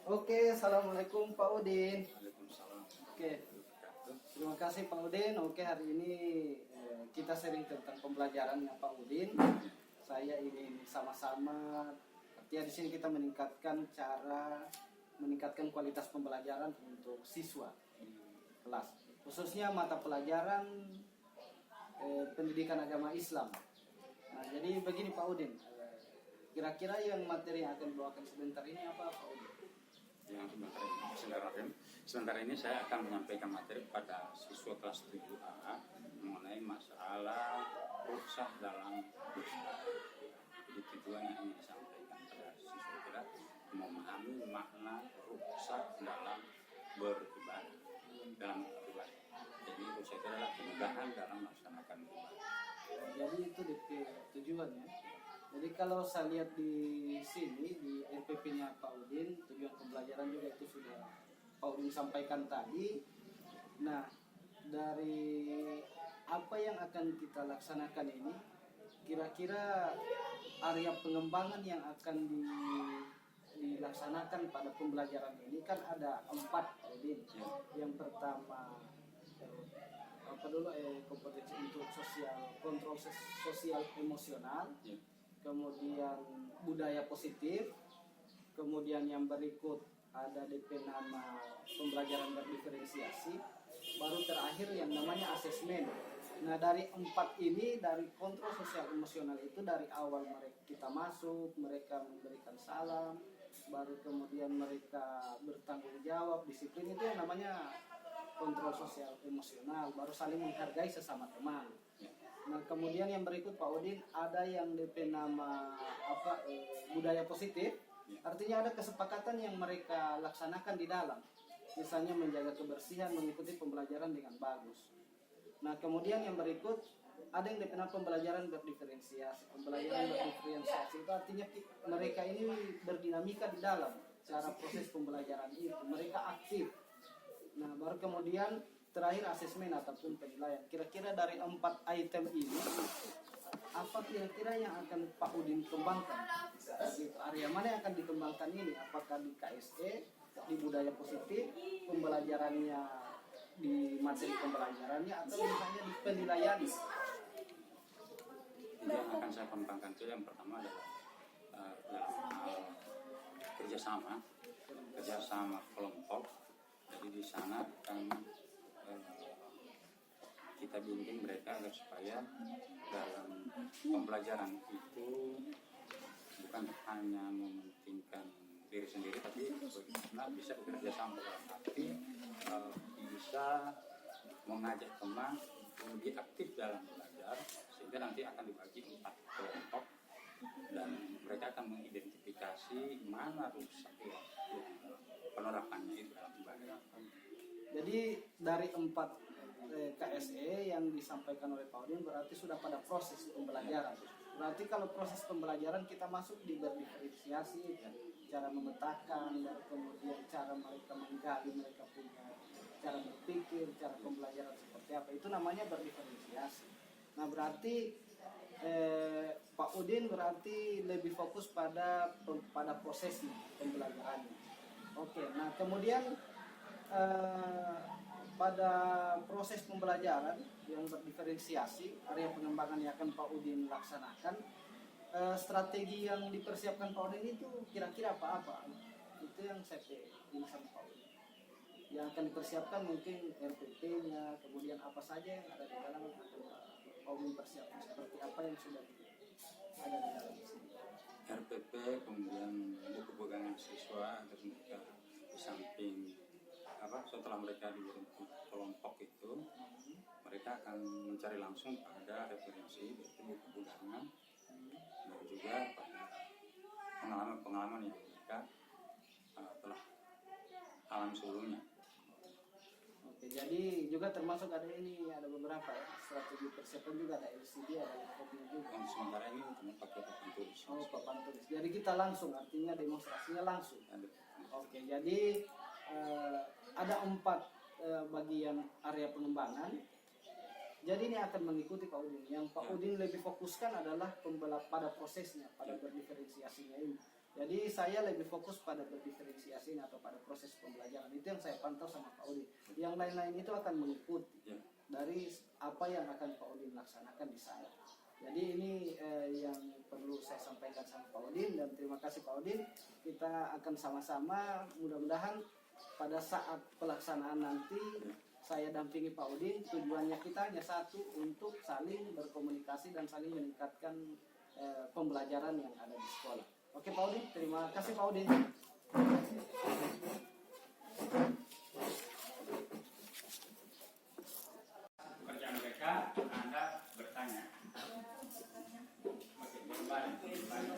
Oke, assalamualaikum Pak Udin. Waalaikumsalam. Oke, terima kasih Pak Udin. Oke, hari ini kita sharing tentang pembelajarannya Pak Udin. Saya ingin sama-sama, artinya di sini kita meningkatkan kualitas pembelajaran untuk siswa di kelas, khususnya mata pelajaran pendidikan agama Islam. Nah, jadi begini Pak Udin, kira-kira yang materi yang akan dibawakan sebentar ini apa Pak Udin? Yang sebentar ini saya akan menyampaikan materi pada siswa kelas 7A mengenai masalah rukhsah dalam beribadah. Jadi tujuan yang ingin disampaikan pada siswa kita memahami makna rukhsah dalam beribadah, dalam beribadah. Jadi rukhsah itu adalah kemudahan dalam melaksanakan ibadah. Jadi itu tujuannya. Jadi kalau saya lihat di sini di RPP-nya Pak Udin, tujuan pembelajaran juga itu sudah Pak Udin sampaikan tadi. Nah, dari apa yang akan kita laksanakan ini, kira-kira area pengembangan yang akan dilaksanakan pada pembelajaran ini kan ada 4 Pak Udin. Yang pertama kompetensi untuk kontrol sosial emosional, kemudian budaya positif, kemudian yang berikut ada DP nama pembelajaran berdiferensiasi, baru terakhir yang namanya asesmen. Nah, dari 4 ini, dari kontrol sosial emosional itu dari awal kita masuk, mereka memberikan salam, baru kemudian mereka bertanggung jawab, disiplin, itu yang namanya kontrol sosial emosional, baru saling menghargai sesama teman. Nah, kemudian yang berikut Pak Udin, ada yang DP nama budaya positif, artinya ada kesepakatan yang mereka laksanakan di dalam, misalnya menjaga kebersihan, mengikuti pembelajaran dengan bagus. Nah, kemudian yang berikut ada yang DP nama pembelajaran berdiferensiasi. Pembelajaran berdiferensiasi itu artinya mereka ini berdinamika di dalam cara proses pembelajaran itu, mereka aktif. Nah, baru kemudian terakhir asesmen ataupun penilaian. Kira-kira dari 4 item ini, apa kira-kira yang akan Pak Udin kembangkan? Gitu. Area mana yang akan dikembangkan ini? Apakah di KSE, di budaya positif, pembelajarannya di materi pembelajarannya, atau misalnya di penilaian? Yang akan saya kembangkan itu yang pertama adalah dalam hal kerjasama kelompok. Jadi di sana akan kita bimbing mereka agar supaya dalam pembelajaran itu bukan hanya mementingkan diri sendiri, tapi bagaimana bisa bekerja sama dalam arti bisa mengajak teman lebih aktif dalam belajar, sehingga nanti akan dibagi 4 kelompok dan mereka akan mengidentifikasi mana rusak penerapannya itu dalam ibadah. Jadi dari 4 KSE yang disampaikan oleh Pak Udin berarti sudah pada proses pembelajaran. Berarti kalau proses pembelajaran kita masuk di berdiferensiasi, cara memetakan, dan kemudian cara mereka menggali, mereka punya cara berpikir, cara pembelajaran seperti apa, itu namanya berdiferensiasi. Nah, berarti Pak Udin berarti lebih fokus pada prosesnya pembelajarannya. Oke, nah kemudian pada proses pembelajaran yang berdiferensiasi, area pengembangan yang akan Pak Udin laksanakan, strategi yang dipersiapkan Pak Udin itu kira-kira apa-apa? Itu yang saya ingin sama Pak Udin. Yang akan dipersiapkan mungkin RPP-nya, kemudian apa saja yang ada di dalam Pak Udin persiapkan, seperti apa yang sudah ada di dalam sini. RPP, kemudian buku pegangan siswa, terus mereka di samping setelah mereka dibentuk kelompok itu, mereka akan mencari langsung pada referensi, yaitu buku pegangan, dan juga pada pengalaman-pengalaman yang mereka telah alami sebelumnya. Oke, jadi juga termasuk ada beberapa strategi persiapan juga, ada LCD, ada laptopnya juga. Sementara ini cuma pakai papan tulis. Oh, papan tulis. Jadi kita langsung, artinya demonstrasinya langsung. Ada. Oke, jadi ada 4 bagian area pengembangan. Jadi ini akan mengikuti Pak Udin. Yang Pak Udin lebih fokuskan adalah pada prosesnya, pada berdiferensiasinya ini. Jadi saya lebih fokus pada berdiferensiasi atau pada proses pembelajaran. Itu yang saya pantau sama Pak Udin. Yang lain-lain itu akan mengikuti dari apa yang akan Pak Udin laksanakan di sana. Jadi ini yang perlu saya sampaikan sama Pak Udin, dan terima kasih Pak Udin. Kita akan sama-sama, mudah-mudahan pada saat pelaksanaan nanti saya dampingi Pak Udin. Tujuannya kita hanya satu, untuk saling berkomunikasi dan saling meningkatkan pembelajaran yang ada di sekolah. Oke Pak Udin, terima kasih Pak Udin. Pekerjaan mereka, Anda bertanya. Oke, kembali.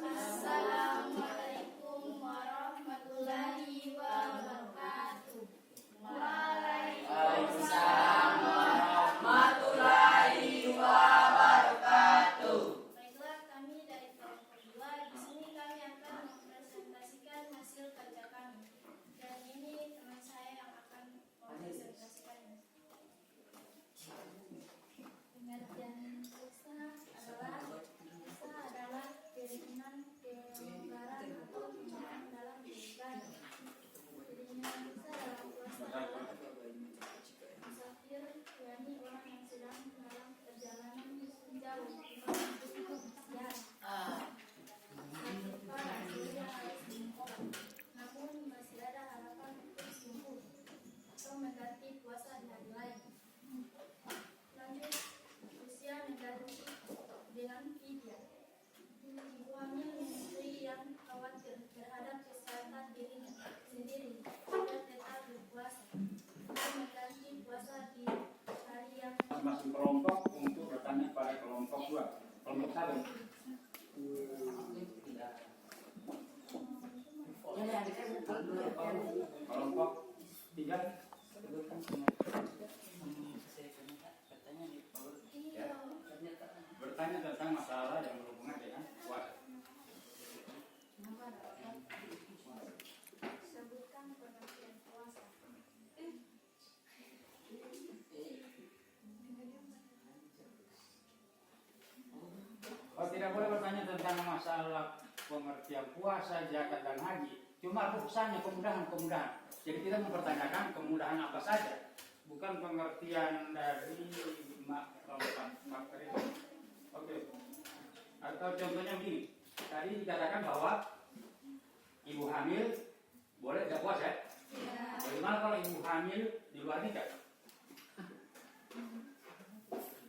Assalamualaikum warahmatullahi wabarakatuh. Waalaikumsalam warahmatullahi wabarakatuh. Baiklah, kami dari kelompok 2 di sini kami akan mempresentasikan hasil kerja kami. Dan ini teman saya yang akan mempresentasikannya. Pengertian usaha adalah keinginan kelembaran atau kemampuan dalam beribadah. Keinginan usaha dalam puasa adalah musafir, yakni orang yang sedang dalam perjalanan jauh untuk berziarah. Lupa hasilnya harus diminum, namun masih ada harapan untuk sembuh atau mengganti puasa di hari lain. Lanjut, usia mengganti dengan fidyah. Ibu hamil menyusui yang khawatir terhadap kesehatan dirinya sendiri dan tetap berpuasa dan mengganti puasa di hari yang Masing kelompok untuk bertanya pada kelompok 2. Kelompok 1. Kelompok 3. Bertanya tentang masalah yang berhubungan dengan puasa. sebutkan pengertian puasa. Oh, tidak boleh bertanya tentang masalah pengertian puasa, zakat, dan haji. Cuma rukhsahnya kemudahan-kemudahan. Jadi kita mempertanyakan kemudahan apa saja, bukan pengertian dari materi. Oke. Atau contohnya begini. Tadi dikatakan bahwa ibu hamil boleh tidak puasa. Bagaimana kalau ibu hamil di luar nikah?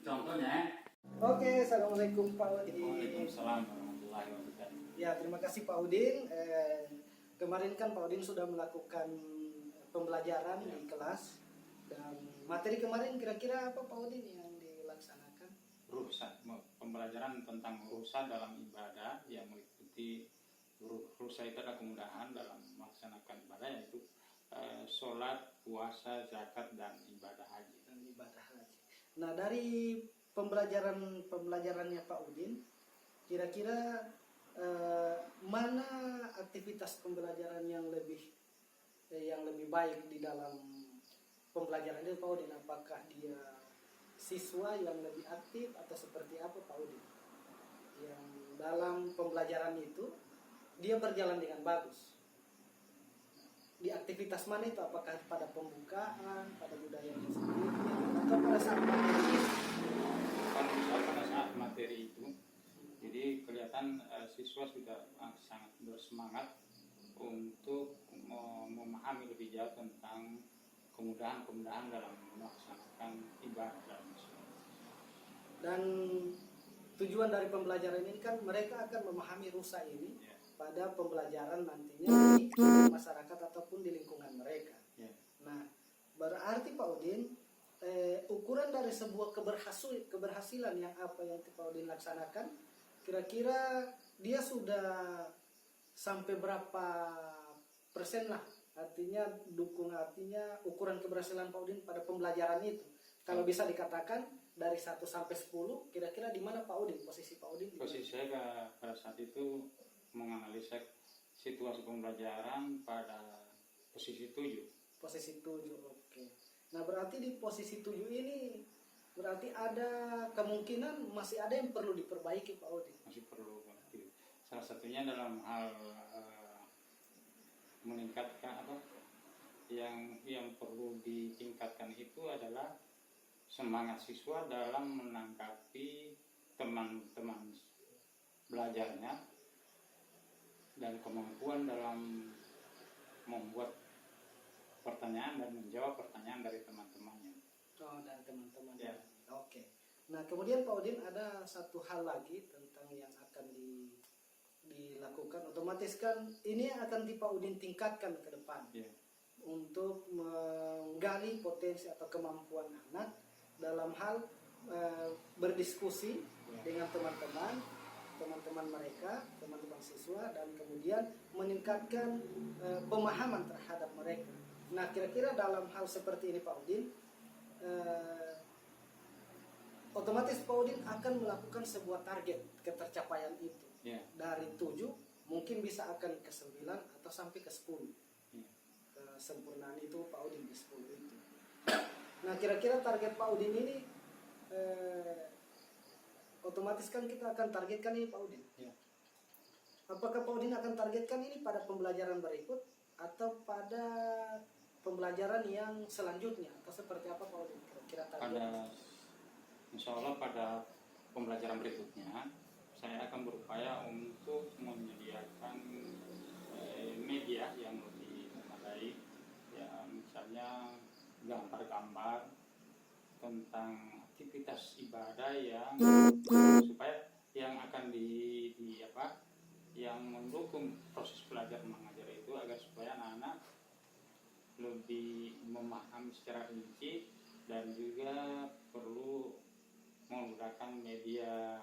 Contohnya. Oke, assalamualaikum Pak Udin. Waalaikumsalam warahmatullahi wabarakatuh. Ya, terima kasih Pak Udin. Kemarin kan Pak Udin sudah melakukan pembelajaran di kelas, dan materi kemarin kira-kira apa Pak Udin yang dilaksanakan? Rukhsah, pembelajaran tentang rukhsah dalam ibadah yang meliputi rukhsah itu adalah kemudahan dalam melaksanakan ibadah, yaitu sholat, puasa, zakat, dan ibadah haji. Dan ibadah haji. Nah, dari pembelajarannya Pak Udin, kira-kira mana aktivitas pembelajaran yang lebih baik di dalam pembelajaran itu Pak Udin? Apakah dia siswa yang lebih aktif atau seperti apa Pak Udin? Yang dalam pembelajaran itu dia berjalan dengan bagus. Di aktivitas mana itu? Apakah pada pembukaan, pada budayanya sendiri, atau pada saat materi? Pada saat materi itu, jadi kelihatan siswa sudah sangat bersemangat untuk memahami lebih jauh tentang kemudahan-kemudahan dalam melaksanakan ibadah. Dan tujuan dari pembelajaran ini kan mereka akan memahami rusa ini pada pembelajaran nantinya di masyarakat ataupun di lingkungan mereka. Nah, berarti Pak Udin, ukuran dari sebuah keberhasilan yang apa yang Pak Udin laksanakan, kira-kira dia sudah sampai berapa persen lah? Artinya ukuran keberhasilan Pak Udin pada pembelajaran itu. Kalau bisa dikatakan dari 1 sampai 10, kira-kira di mana Pak Udin? Posisi Pak Udin? di mana? Posisi saya pada saat itu menganalisa situasi pembelajaran pada posisi 7. Posisi 7, oke. Nah berarti di posisi 7 ini berarti ada kemungkinan masih ada yang perlu diperbaiki Pak Udin. Masih perlu. Salah satunya dalam hal meningkatkan yang perlu ditingkatkan itu adalah semangat siswa dalam menanggapi teman-teman belajarnya dan kemampuan dalam membuat pertanyaan dan menjawab pertanyaan dari teman-temannya. Oh, dari teman-teman. Ya. Oke. Nah kemudian Pak Udin ada satu hal lagi tentang yang akan dilakukan. Otomatis kan ini yang akan Pak Udin tingkatkan ke depan. Ya. Untuk menggali potensi atau kemampuan anak dalam hal berdiskusi dengan teman-teman mereka, teman-teman siswa, dan kemudian meningkatkan pemahaman terhadap mereka. Nah kira-kira dalam hal seperti ini Pak Udin, otomatis Pak Udin akan melakukan sebuah target ketercapaian itu. Ya. Dari 7 mungkin bisa akan ke 9 atau sampai ke 10. Kesempurnaan itu Pak Udin di 10 itu. Nah kira-kira target Pak Udin ini otomatis kan kita akan targetkan ini Pak Udin. Ya. Apakah Pak Udin akan targetkan ini pada pembelajaran berikut atau pada pembelajaran yang selanjutnya, atau seperti apa Pak Udin kira-kira target? Insya Allah pada pembelajaran berikutnya saya akan berupaya untuk menyediakan media yang lebih memadai, ya misalnya gambar-gambar tentang aktivitas ibadah yang supaya yang akan yang mendukung proses belajar mengajar itu, agar supaya anak-anak lebih memahami secara rinci dan juga perlu menggunakan media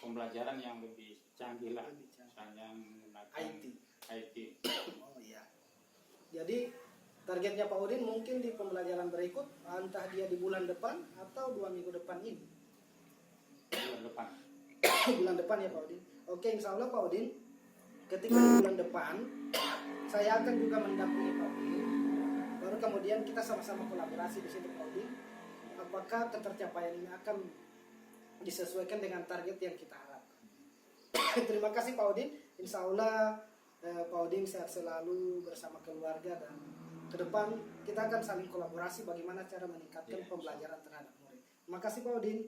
pembelajaran yang lebih canggih lah, misalnya menggunakan IT. Oh iya. Jadi targetnya Pak Udin mungkin di pembelajaran berikut, entah dia di bulan depan atau 2 minggu depan ini. Bulan depan. Bulan depan ya Pak Udin. Oke, insya Allah Pak Udin, ketika di bulan depan saya akan juga mendampingi Pak Udin. Baru kemudian kita sama-sama kolaborasi di situ Pak Udin. Apakah ketercapaian ini akan disesuaikan dengan target yang kita harapkan. Terima kasih Pak Udin. Insya Allah Pak Udin sehat selalu bersama keluarga, dan ke depan kita akan saling kolaborasi bagaimana cara meningkatkan pembelajaran terhadap murid. Terima kasih Pak Udin.